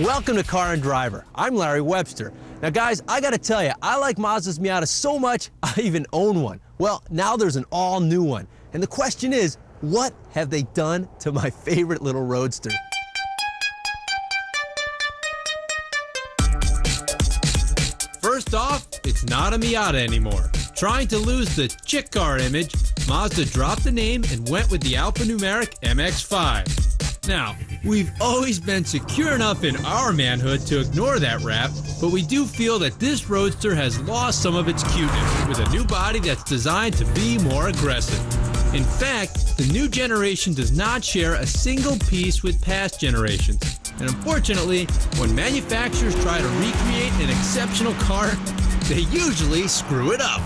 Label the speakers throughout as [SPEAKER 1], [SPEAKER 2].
[SPEAKER 1] Welcome to Car and Driver. I'm Larry Webster. Now guys, I gotta tell you, I like Mazda's Miata so much, I even own one. Well, now there's an all-new one. And the question is, what have they done to my favorite little roadster? First off, it's not a Miata anymore. Trying to lose the chick car image, Mazda dropped the name and went with the alphanumeric MX-5. Now, we've always been secure enough in our manhood to ignore that rap, but we do feel that this roadster has lost some of its cuteness with a new body that's designed to be more aggressive. In fact, the new generation does not share a single piece with past generations. And unfortunately, when manufacturers try to recreate an exceptional car, they usually screw it up.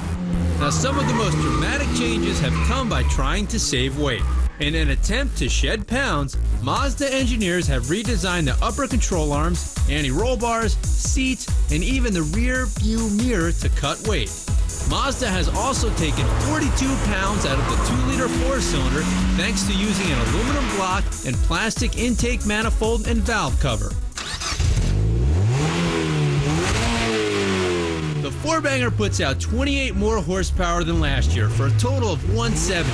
[SPEAKER 1] Now, some of the most dramatic changes have come by trying to save weight. In an attempt to shed pounds, Mazda engineers have redesigned the upper control arms, anti-roll bars, seats, and even the rear view mirror to cut weight. Mazda has also taken 42 pounds out of the 2-liter 4-cylinder thanks to using an aluminum block and plastic intake manifold and valve cover. The 4-banger puts out 28 more horsepower than last year for a total of 170,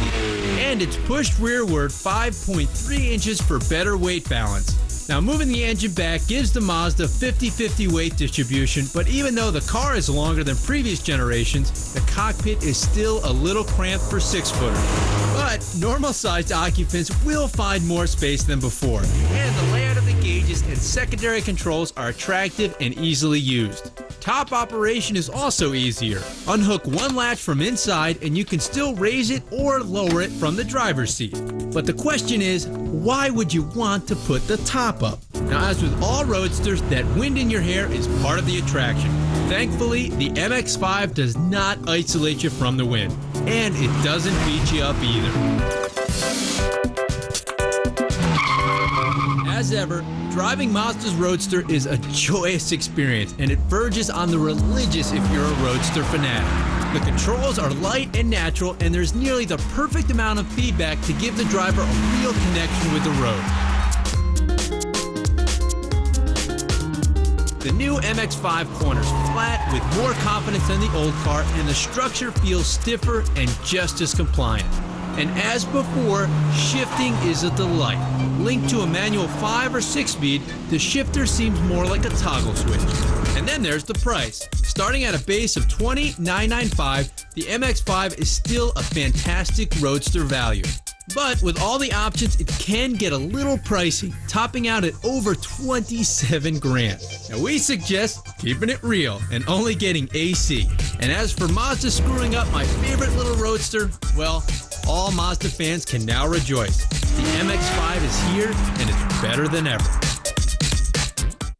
[SPEAKER 1] and it's pushed rearward 5.3 inches for better weight balance. Now, moving the engine back gives the Mazda 50-50 weight distribution, but even though the car is longer than previous generations, the cockpit is still a little cramped for 6-footers. But normal-sized occupants will find more space than before, and the layout of the gauges and secondary controls are attractive and easily used. Top operation is also easier. Unhook one latch from inside and you can still raise it or lower it from the driver's seat. But the question is, why would you want to put the top up? Now, as with all roadsters, that wind in your hair is part of the attraction. Thankfully, the MX-5 does not isolate you from the wind, and it doesn't beat you up either. As ever, driving Mazda's Roadster is a joyous experience, and it verges on the religious if you're a Roadster fanatic. The controls are light and natural, and there's nearly the perfect amount of feedback to give the driver a real connection with the road. The new MX-5 corners flat with more confidence than the old car, and the structure feels stiffer and just as compliant. And as before, shifting is a delight. Linked to a manual 5 or 6-speed, the shifter seems more like a toggle switch. And then there's the price. Starting at a base of $20,995, the MX-5 is still a fantastic roadster value. But with all the options, it can get a little pricey, topping out at over $27,000. Now, we suggest keeping it real and only getting AC. And as for Mazda screwing up my favorite little roadster, well, all Mazda fans can now rejoice. The MX-5 is here, and it's better than ever.